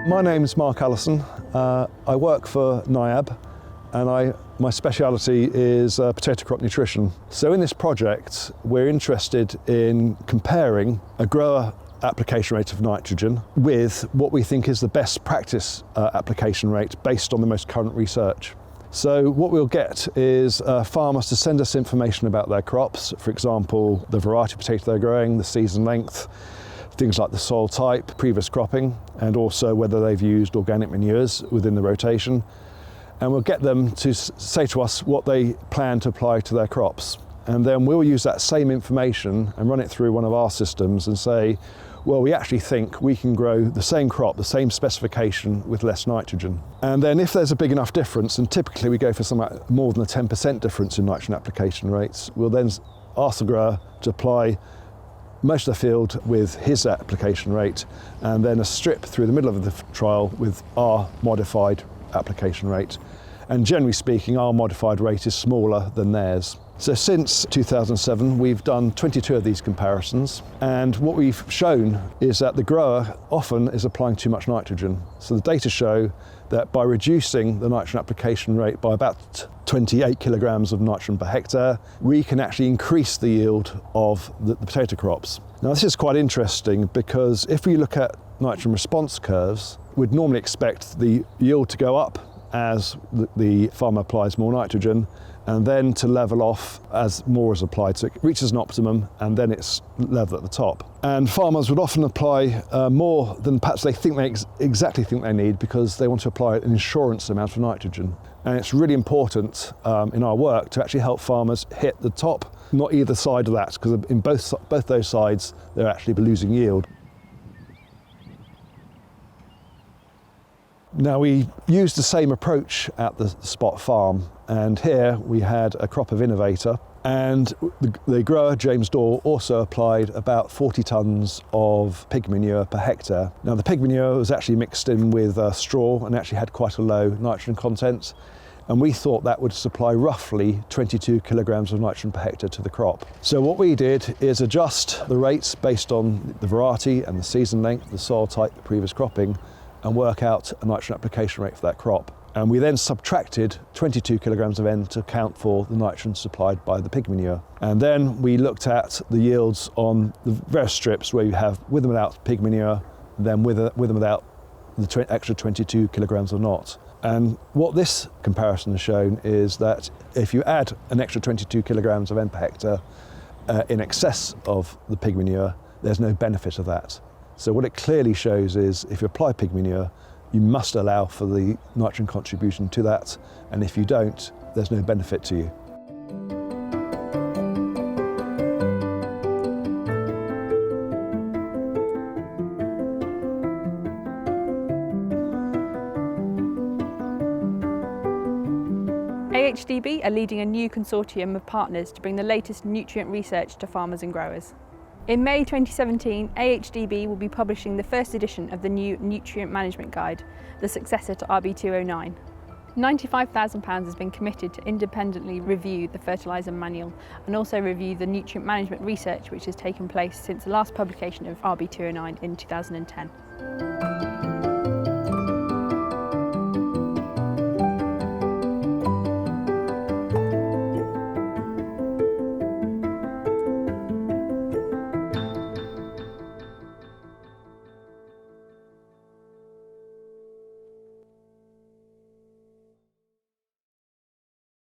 My name's Mark Allison. I work for NIAB and my speciality is potato crop nutrition. So in this project we're interested in comparing a grower application rate of nitrogen with what we think is the best practice application rate based on the most current research. So what we'll get is farmers to send us information about their crops, for example the variety of potato they're growing, the season length, things like the soil type, previous cropping, and also whether they've used organic manures within the rotation. And we'll get them to say to us what they plan to apply to their crops. And then we'll use that same information and run it through one of our systems and say, well, we actually think we can grow the same crop, the same specification with less nitrogen. And then if there's a big enough difference, and typically we go for something like more than a 10% difference in nitrogen application rates, we'll then ask the grower to apply most of the field with his application rate and then a strip through the middle of the trial with our modified application rate. And generally speaking, our modified rate is smaller than theirs. So since 2007, we've done 22 of these comparisons, and what we've shown is that the grower often is applying too much nitrogen. So the data show that by reducing the nitrogen application rate by about 28 kilograms of nitrogen per hectare, we can actually increase the yield of the potato crops. Now this is quite interesting because if we look at nitrogen response curves, we'd normally expect the yield to go up as the farmer applies more nitrogen, and then to level off as more is applied. So it reaches an optimum and then it's level at the top. And farmers would often apply more than perhaps they exactly think they need because they want to apply an insurance amount of nitrogen. And it's really important in our work to actually help farmers hit the top, not either side of that, because in both those sides they're actually losing yield. Now we used the same approach at the Spot farm, and here we had a crop of Innovator, and the grower, James Daw, also applied about 40 tonnes of pig manure per hectare. Now the pig manure was actually mixed in with straw and actually had quite a low nitrogen content, and we thought that would supply roughly 22 kilograms of nitrogen per hectare to the crop. So what we did is adjust the rates based on the variety and the season length, the soil type, the previous cropping, and work out a nitrogen application rate for that crop. And we then subtracted 22 kilograms of N to account for the nitrogen supplied by the pig manure. And then we looked at the yields on the various strips where you have with and without pig manure, then with and without the extra 22 kilograms or not. And what this comparison has shown is that if you add an extra 22 kilograms of N per hectare in excess of the pig manure, there's no benefit of that. So what it clearly shows is if you apply pig manure, you must allow for the nitrogen contribution to that, and if you don't, there's no benefit to you. AHDB are leading a new consortium of partners to bring the latest nutrient research to farmers and growers. In May 2017, AHDB will be publishing the first edition of the new Nutrient Management Guide, the successor to RB209. £95,000 has been committed to independently review the fertiliser manual and also review the nutrient management research which has taken place since the last publication of RB209 in 2010.